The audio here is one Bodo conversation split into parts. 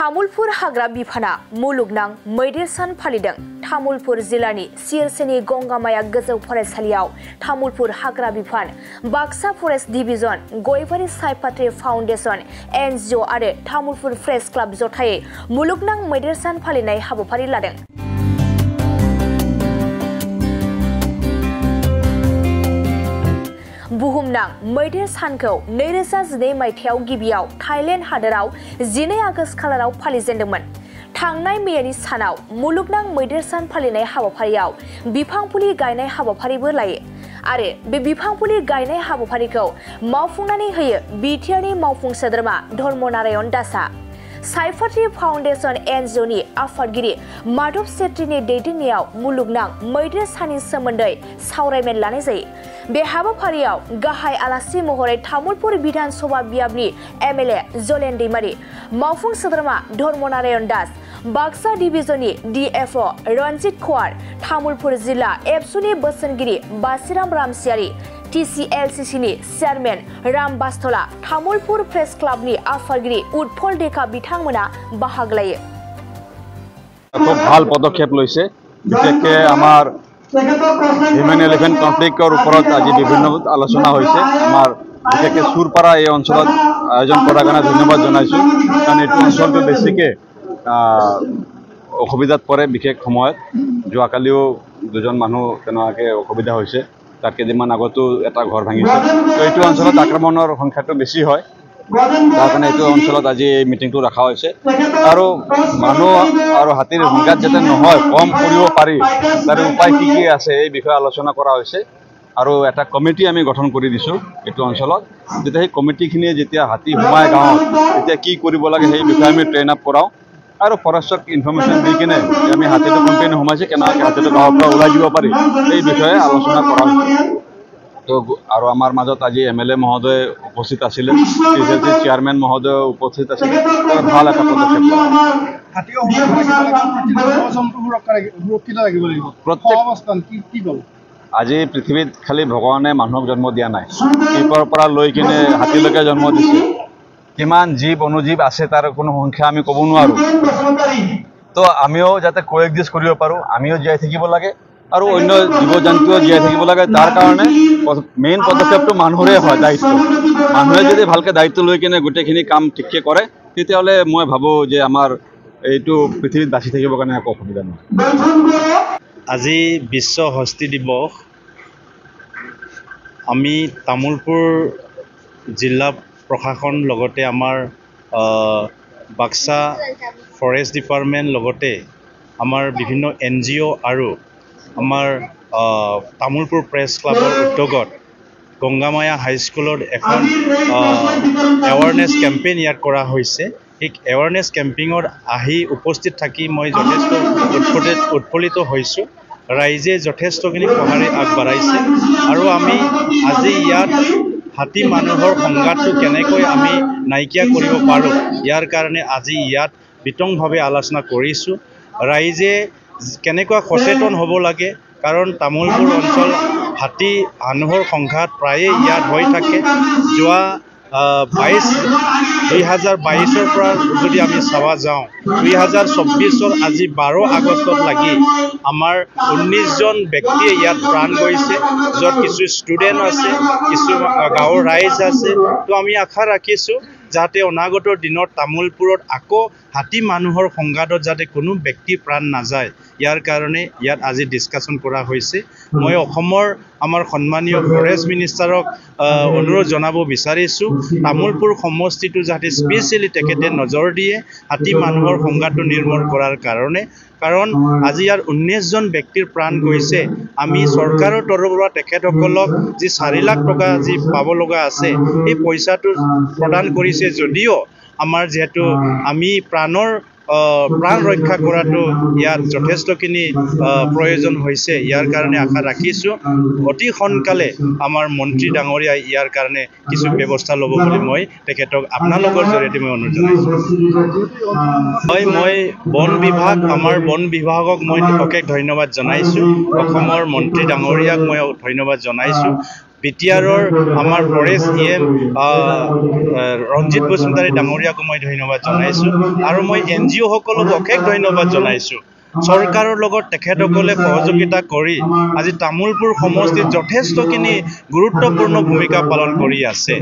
तामुलपुर हाग्रा बिफाना मुलुगनां मैदेर सान फालिदों। तामुलपुर जिल्लानि सिरसेनि गंगामाया गोजौ फरायसालियाव तामुलपुर हाग्रा बिफान, बाक्सा फरेस्ट डिभिजन, गयबारि सायपात्री फाउन्डेशन, एनजिअ आरो तामुलपुर प्रेस क्लाब जथायै मुलुगनां मैदेर सान फालिनाय हाबाफारि लादों। बुहुमनां मैदेर सानखौ 2012 मायथाइयाव गिबियाव थाइलेन्ड हादोराव 12 आगस्ट खालाराव फालिजेनदोंमोन। थांनाय मेनि सानाव मुलुगनां मैदेर सान फालिनाय हाबाफारियाव बिफां फुलि गायनाय हाबाफारिबो लायो आरो बे बिफां फुलि गायनाय हाबाफारिखौ मावफुंनानै होयो बिटिआरनि मावफुं सोद्रोमा धर्मनारायण दासआ। सायपात्री फाउन्डेशन एनजिअनि आफादगिरि माधव सेत्रीनि दैदेननायाव मुलुगनां मैदेर साननि सोमोन्दै सावरायमेल लानाय जायो। बे हाबाफारियाव गाहाय आलासि महरै तामुलपुर विधान सभा बियाबनि एमएलए जलेन दैमारी, मावफुं सोद्रोमा धर्मनारायण दास, बाक्सा डिभिजननि डिएफअ रन्जित कुमार, तामुलपुर जिल्ला एबसुनि बोसोनगिरि बासिराम रामसियारि, टिसिएलसिसिनि चेयारमेन राम बास्तला, तामुलपुर प्रेस क्लाबनि आफादगिरि उत्पल डेका बिथांमोना बाहागो लायो। খুব ভাল পদক্ষেপ লৈছে। বিশেষকৈ আমাৰ হিউম্যান এলিফেন্ট কনফ্লিক্টৰ ওপৰত আজি বিভিন্ন আলোচনা হৈছে। আমাৰ বিশেষকৈ সুৰপাৰা এই অঞ্চলত আয়োজন কৰাৰ কাৰণে ধন্যবাদ জনাইছোঁ, কাৰণ এইটো অঞ্চলটো বেছিকৈ অসুবিধাত পৰে। বিশেষ সময়ত যোৱাকালিও দুজন মানুহ তেনেকুৱাকৈ অসুবিধা হৈছে, তাত কেইদিনমান আগতো এটা ঘৰ ভাঙিছে। তো এইটো অঞ্চলত আক্ৰমণৰ সংখ্যাটো বেছি হয়, তাৰ কাৰণে এইটো অঞ্চলত আজি এই মিটিংটো ৰখা হৈছে। আৰু মানুহ আৰু হাতীৰ সংঘাত যাতে নহয়, কম কৰিব পাৰি, তাৰ উপায় কি কি আছে এই বিষয়ে আলোচনা কৰা হৈছে। আৰু এটা কমিটি আমি গঠন কৰি দিছোঁ এইটো অঞ্চলত। যেতিয়া সেই কমিটিখিনিয়ে যেতিয়া হাতী সোমাই গাঁৱত তেতিয়া কি কৰিব লাগে সেই বিষয়ে আমি ট্ৰেইন আপ কৰাওঁ আৰু ফৰেষ্টক ইনফৰমেশ্যন দি কিনে আমি হাতীটো কোনপিনে সোমাইছে, কেনেকৈ হাতীটো গাঁৱৰ পৰা ওলাই দিব পাৰি এই বিষয়ে আলোচনা কৰা হৈছে। তো আৰু আমাৰ মাজত আজি এমএলএ মহোদয় উপস্থিত আছিলে, টিচিএলচি চেয়াৰমেন মহোদয় উপস্থিত আছিলে। ভাল এটা পদক্ষেপ। আজি পৃথিৱীত খালি ভগৱানে মানুহক জন্ম দিয়া নাই, শিল্পৰ পৰা লৈ কিনে হাতীলৈকে জন্ম দিছে। কিমান জীৱ অনুজীৱ আছে তাৰ কোনো সংখ্যা আমি ক'ব নোৱাৰোঁ। তো আমিও যাতে কোএক্সিষ্ট কৰিব পাৰোঁ, আমিও জীয়াই থাকিব লাগে আৰু অন্য জীৱ জন্তুও জীয়াই থাকিব লাগে। তাৰ কাৰণে মেইন পদক্ষেপটো মানুহৰে হয়, দায়িত্ব। মানুহে যদি ভালকৈ দায়িত্ব লৈ কিনে গোটেইখিনি কাম ঠিককৈ কৰে, তেতিয়াহ'লে মই ভাবোঁ যে আমাৰ এইটো পৃথিৱীত বাচি থাকিবৰ কাৰণে একো অসুবিধা নহয়। আজি বিশ্ব হস্তী দিৱস। আমি তামোলপুৰ জিলা প্ৰশাসন লগতে আমাৰ বাক্সা ফৰেষ্ট ডিপাৰ্টমেণ্ট লগতে আমাৰ বিভিন্ন এনজিঅ আৰু আমাৰ তামোলপুৰ প্ৰেছ ক্লাবৰ উদ্যোগত গংগামায়া হাইস্কুলত এখন এৱাৰনেছ কেম্পেইন ইয়াত কৰা হৈছে। এই এৱাৰনেছ কেম্পেইনত আহি উপস্থিত থাকি মই যথেষ্ট উৎফুল্লিত হৈছোঁ। ৰাইজে যথেষ্টখিনি সঁহাৰি আগবঢ়াইছে আৰু আমি আজি ইয়াত হাতী মানুহৰ সংঘাতটো কেনেকৈ আমি নাইকিয়া কৰিব পাৰোঁ, ইয়াৰ কাৰণে আজি ইয়াত বিতংভাৱে আলোচনা কৰিছোঁ। ৰাইজে কেনেকুৱা সচেতন হ'ব লাগে, কাৰণ তামোলপুৰ অঞ্চল হাতী মানুহৰ সংঘাত প্ৰায়ে ইয়াত হৈ থাকে। যোৱা 2022ৰ পৰা যদি আমি চাব যাওঁ, 2024ৰ আজি 12 আগষ্টত লাগি আমাৰ 19জন ব্যক্তিয়ে ইয়াত প্ৰাণ গৈছে, য'ত কিছু ষ্টুডেণ্ট আছে, কিছু গাঁৱৰ ৰাইজ আছে। তো আমি আশা ৰাখিছোঁ যাতে অনাগত দিনত তামোলপুৰত আকৌ হাতী মানুহৰ সংঘাতত যাতে কোনো ব্যক্তি প্ৰাণ নাযায়, ইয়াৰ কাৰণে ইয়াত আজি ডিছকাশ্যন কৰা হৈছে। মই অসমৰ আমাৰ সন্মানীয় ফৰেষ্ট মিনিষ্টাৰক অনুৰোধ জনাব বিচাৰিছোঁ, তামোলপুৰ সমষ্টিটো যাতে স্পেচিয়েলি তেখেতে নজৰ দিয়ে হাতী মানুহৰ সংঘাতটো নিৰ্মূল কৰাৰ কাৰণে। কাৰণ আজি ইয়াৰ 19জন ব্যক্তিৰ প্ৰাণ গৈছে। আমি চৰকাৰৰ তৰফৰ পৰা তেখেতসকলক যি 4 লাখ টকা যি পাব লগা আছে, এই পইচাটো প্ৰদান কৰিছে যদিও আমাৰ যিহেতু আমি প্ৰাণ ৰক্ষা কৰাটো ইয়াত যথেষ্টখিনি প্ৰয়োজন হৈছে। ইয়াৰ কাৰণে আশা ৰাখিছোঁ অতি সোনকালে আমাৰ মন্ত্ৰী ডাঙৰীয়াই ইয়াৰ কাৰণে কিছু ব্যৱস্থা ল'ব বুলি মই তেখেতক আপোনালোকৰ জৰিয়তে মই অনুৰোধ জনাইছোঁ। মই আমাৰ বন বিভাগক মই অশেষ ধন্যবাদ জনাইছোঁ, অসমৰ মন্ত্ৰী ডাঙৰীয়াক মই ধন্যবাদ জনাইছোঁ। বিটিআৰৰ আমাৰ ফৰেষ্ট EM ৰঞ্জিত বসুমতাৰী ডাঙৰীয়াকো মই ধন্যবাদ জনাইছোঁ আৰু মই NGO সকলক অশেষ ধন্যবাদ জনাইছোঁ চৰকাৰৰ লগত তেখেতসকলে সহযোগিতা কৰি আজি তামোলপুৰ সমষ্টিত যথেষ্টখিনি গুৰুত্বপূৰ্ণ ভূমিকা পালন কৰি আছে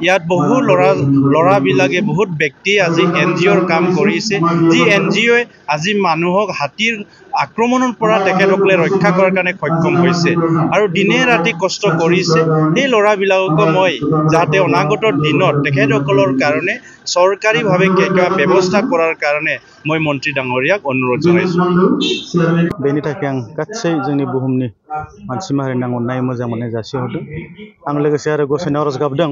ইয়াত বহু ল'ৰাবিলাকে বহুত ব্যক্তিয়ে আজি NGOৰ কাম কৰিছে যি NGOয়ে আজি মানুহক হাতীৰ আক্ৰমণৰ পৰা তেখেতসকলে ৰক্ষা কৰাৰ কাৰণে সক্ষম হৈছে আৰু দিনে ৰাতি কষ্ট কৰিছে এই ল'ৰাবিলাকক মই যাতে অনাগত দিনত তেখেতসকলৰ কাৰণে চৰকাৰীভাৱে কিবা ব্যৱস্থা কৰাৰ কাৰণে মই মন্ত্ৰী ডাঙৰীয়াক অনুৰোধ জনাইছোঁ बेनि थाखाय आं गासै जोंनि बुहुमनि मानसि माहारिनि अननाय मोजां मोननाय जासिहरदों आं लोगोसे आरो गसाइनाव आरज गाबदों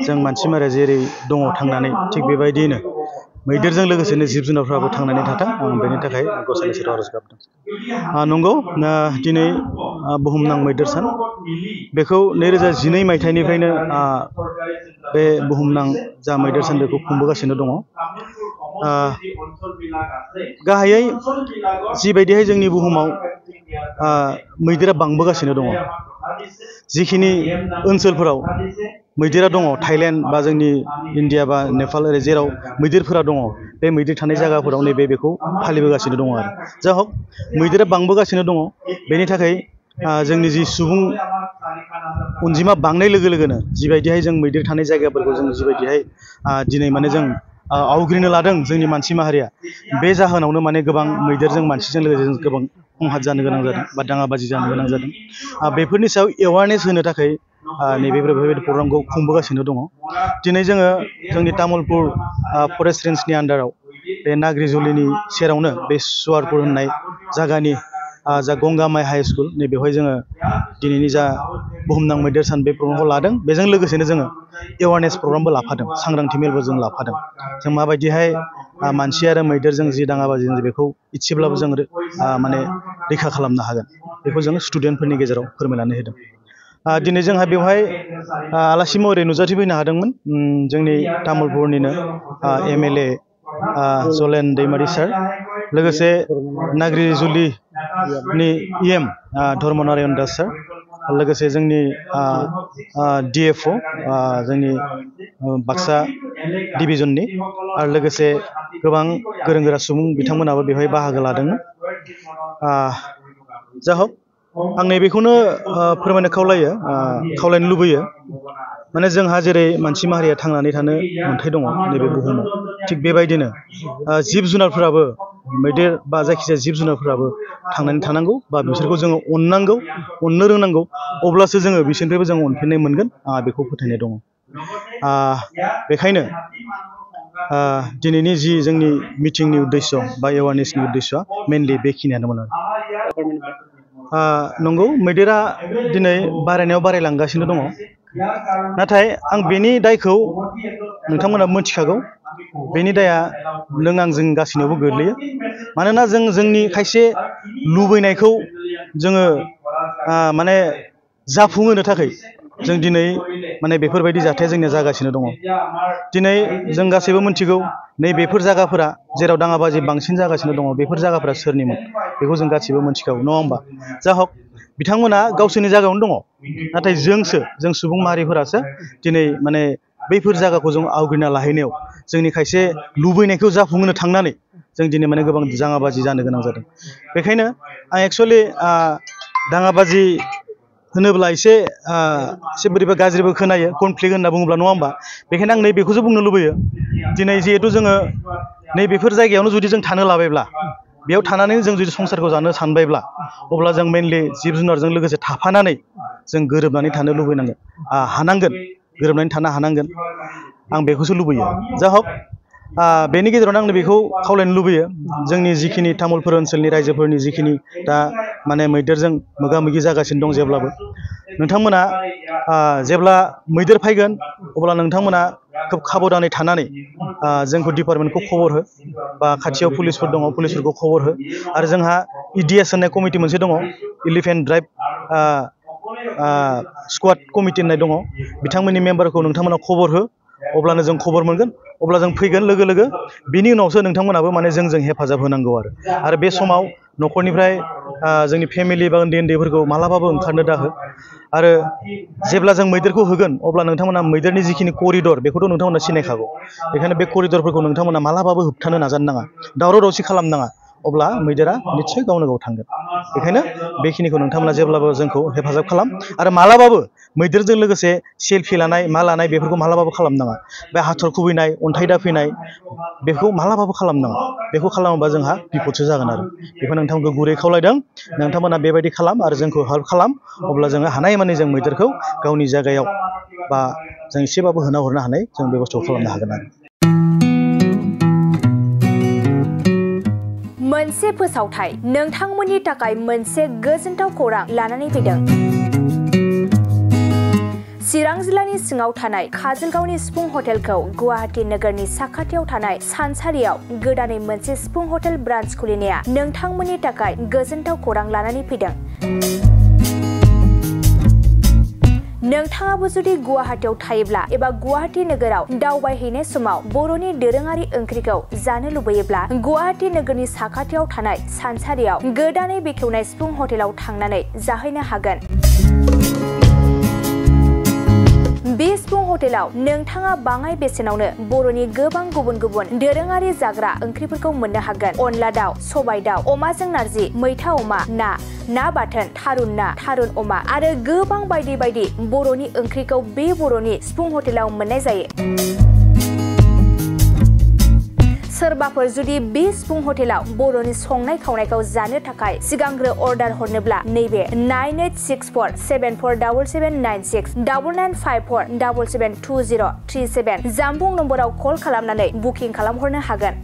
जों मानसि माहारिया जेरै दङ थांनानै थिग बेबायदियैनो मैदेरजों लोगोसेनो जिब जुनारफ्राबो थांनानै थाथों आं बेनि थाखाय गसाइनि सेराव आरज गाबदों नंगौ दिनै बुहुमनां मैदेर सान बेखौ 2012 मायथाइनिफ्रायनो बे बुहुमनां जा मैदेर सान बेखौ खुंबोगासिनो दङ गाहायै जिबायदिहाय जोंनि बुहुमाव मैदेरा बांबोगासिनो दङ जिखिनि ओनसोलफोराव मैदेरा दङ थाइलेण्ड बा जोंनि इन्डिया बा नेपाल ओरै जेराव मैदेरफोरा दङ बे मैदेर थानाय जायगाफोराव नैबे बेखौ फालिबोगासिनो दङ आरो जा हक मैदेरा बांबोगासिनो दङ बेनि थाखाय जोंनि जि सुबुं अनजिमा बांनाय लोगो लोगोनो जिबायदिहाय जों मैदेर थानाय जायगाफोरखौ जों जिबायदिहाय दिनै माने जों आवग्रिनो लादों जोंनि मानसि माहारिया बे जाहोनावनो माने गोबां मैदेरजों मानसिजों लोगोसे जों गोबां खंहात जानो गोनां जादों बा दाङाबाजि जानो गोनां जादों बेफोरनि सायाव एवारनेस होनो थाखाय नैबे बेफोरबायदि प्रग्रामखौ खुंबोगासिनो दङ दिनै जोङो जोंनि तामुलपुर फरेस्ट रेन्जनि आन्डाराव बे नाग्रिजुलिनि सेरावनो बे सुवारपुर होननाय जायगानि जा गंगामाइ हाई स्कुल नैबेवहाय जोङो दिनैनि जा बुहुमनां मैदेर सान बे प्रग्रामखौ लादों बेजों लोगोसेनो जोङो एवारनेस प्रग्रामबो लाफादों सांग्रांथि मेलबो जों लाफादों जों माबायदिहाय मानसि आरो मैदेरजों जि दाङाबाजि जों बेखौ इसेब्लाबो जों माने रैखा खालामनो हागोन बेखौ जों स्टुडेन्टफोरनि गेजेराव फोरमायनानै होदों दिनै जोंहा बेवहाय आलासि महरै नुजाथिफैनो हादोंमोन जोंनि तामुलपुरनिनो MLA जलेन दैमारि सार लोगोसे नाग्रिजुलिनि EM धर्मनारायण दास सार लोगोसे जोंनि DFO जोंनि बाक्सा डिभिजननि आरो लोगोसे गोबां गोरों गोरा सुबुं बिथांमोनाबो बेवहाय बाहागो लादोंमोन जा हक आं नैबेखौनो फोरमायनो खावलायनो लुबैयो माने जोंहा जेरै मानसि माहारिया थांनानै थानो मोन्थाय दङ नैबे बुहुमाव थिग बेबायदिनो जिब जुनारफोराबो मैदेर बा जायखिजाया जिब जुनारफोराबो थांनानै थानांगौ बा बिसोरखौ जोङो अननांगौ अननो रोंनांगौ अब्लासो जोङो बिसोरनिफ्रायबो जों अनफिननाय मोनगोन बेखौ फोथायनाय दङ बेखायनो दिनैनि जि जोंनि मिटिंनि उद्देश्य बा एवारनेसनि उद्देश्यआ मेनलि बेखिनियानोमोन नंगौ मैदेरा दिनै बारायनायाव बारायलांगासिनो दङ नाथाय आं बेनि दायखौ नोंथांमोना मोनथिखागौ बेनि दाया नों आं जों गासैनावबो गोग्लैयो मानोना जों जोंनि खायसे लुबैनायखौ जोङो माने जाफुंहोनो थाखाय जों दिनै माने बेफोरबायदि जाथाया जोंनिया जागासिनो दङ दिनै जों गासैबो मिथिगौ नै बेफोर जायगाफोरा जेराव दाङाबाजि बांसिन जागासिनो दङ बेफोर जायगाफोरा सोरनिमोन बेखौ जों गासैबो मिथिखागौ नङा होमबा जा हक बिथांमोना गावसोरनि जायगायावनो दङ नाथाय जों सुबुं माहारिफोरासो दिनै माने बैफोर जायगाखौ जों आवग्रिना लाहैनायाव जोंनि खायसे लुबैनायखौ जाफुंहोनो थांनानै जों दिनै माने गोबां दाङाबाजि जानो गोनां जादों बेखायनो आं एक्सुवेलि दाङाबाजि होनोब्ला एसे बोरैबा गाज्रिबो खोनायो कनफ्लिक्ट होनना बुङोब्ला नङा होमबा बेखायनो आं नैबेखौसो बुंनो लुबैयो दिनै जिहेथु जोङो नैबेफोर जायगायावनो जुदि जों थानो लाबायब्ला बेयाव थानानै जों जुदि संसारखौ जानो सानबायब्ला अब्ला जों मेनलि जिब जुनारजों लोगोसे थाफानानै जों गोरोबनानै थानो लुबैनांगोन हानांगोन गोरोबनानै थानो हानांगोन आं बेखौसो लुबैयो जा हक बेनि गेजेरावनो आं बेखौ खावलायनो लुबैयो जोंनि जिखिनि तामुलपुर ओनसोलनि रायजोफोरनि जिखिनि दा माने मैदेरजों मोगा मोगि जागासिनो दं जेब्लाबो नोंथांमोना जेब्ला मैदेर फैगोन अब्ला नोंथांमोना खोब खाबदानै थानानै जोंखौ डिपार्टमेन्टखौ खबर हो बा खाथियाव पुलिसफोर दङ पुलिसफोरखौ खबर हो आरो जोंहा EDS होननाय कमिटि मोनसे दङ इलिफेन्ट ड्राइभ स्क्वाड कमिटि होननाय दङ बिथांमोननि मेम्बारखौ नोंथांमोना खबर हो अब्लानो जों खबर मोनगोन अब्ला जों फैगोन लोगो लोगो बिनि उनावसो नोंथांमोनाबो माने जोंजों हेफाजाब होनांगौ आरो बे समाव न'खरनिफ्राय जोंनि फेमिलि बा उन्दै उन्दैफोरखौ मालाबाबो ओंखारनो दाहो आरो जेब्ला जों मैदेरखौ होगोन अब्ला नोंथांमोना मैदेरनि जिखिनि करिडर बेखौथ' नोंथांमोना सिनायखागौ बेखायनो बे करिडरफोरखौ नोंथांमोना मालाबाबो होबथानो नाजानो नाङा दावराव दावसि खालामनो नाङा अब्ला मैदेरा निस्सय गावनो गाव थांगोन बेखायनो बेखिनिखौ नोंथांमोना जेब्लाबो जोंखौ हेफाजाब खालाम आरो मालाबाबो मैदेरजों लोगोसे सेलफि लानाय मा लानाय बेफोरखौ मालाबाबो खालामनाङा बे हाथर खुबैनाय अन्थाइ दाफैनाय बेखौ मालाबाबो खालामनाङा बेखौ खालामोबा जोंहा बिपदसो जागोन आरो बेखौ नोंथांमोनखौ गुरै खावलायदों नोंथांमोना बेबायदि खालाम आरो जोंखौ हेल्प खालाम अब्ला जोङो हानायमानि जों मैदेरखौ गावनि जायगायाव बा जों एसेबाबो होना हरनो हानाय जों बेबस्थाखौ खालामनो हागोन आरो मोनसे फोसावथाय नोंथांमोननि थाखाय मोनसे गोजोनथाव खौरां लानानै फैदों चिरां जिल्लानि सिङाव थानाय काजलगावनि सिफुं हटेलखौ गुवाहाटी नोगोरनि साखाथियाव थानाय सानसारियाव गोदानै मोनसे सिफुं हटेल ब्रान्च खुलिनाया नोंथांमोननि थाखाय गोजोनथाव खौरां लानानै फैदों नोंथाङाबो जुदि गुवाहाटीयाव थायोब्ला एबा गुवाहाटी नोगोराव दावबायहैनाय समाव बर'नि दोरोङारि ओंख्रिखौ जानो लुबैयोब्ला गुवाहाटी नोगोरनि साखाथियाव थानाय सानसारियाव गोदानै बेखेवनाय सिफुं हटेलाव थांनानै जाहैनो हागोन बे सिफुं हटेलाव नोंथाङा बाङाय बेसेनावनो बर'नि गोबां गुबुन गुबुन दोरोङारि जाग्रा ओंख्रिफोरखौ मोननो हागोन अनला दाउ सबाय दाउ अमाजों नारजि मैथा अमा ना बाथोन थारुन अमा आरो गोबां बायदि बायदि बर'नि ओंख्रिखौ बे बर'नि सिफुं हटेलाव मोननाय जायो सोरबाफोर जुदि बे सिफुं हटेलाव बर'नि संनाय खावनायखौ जानो थाखाय सिगांग्रो अर्डार हरनोब्ला नैबे 9864747796 9954772037 जामबुं नम्बराव कल खालामनानै बुकिं खालामहरनो हागोन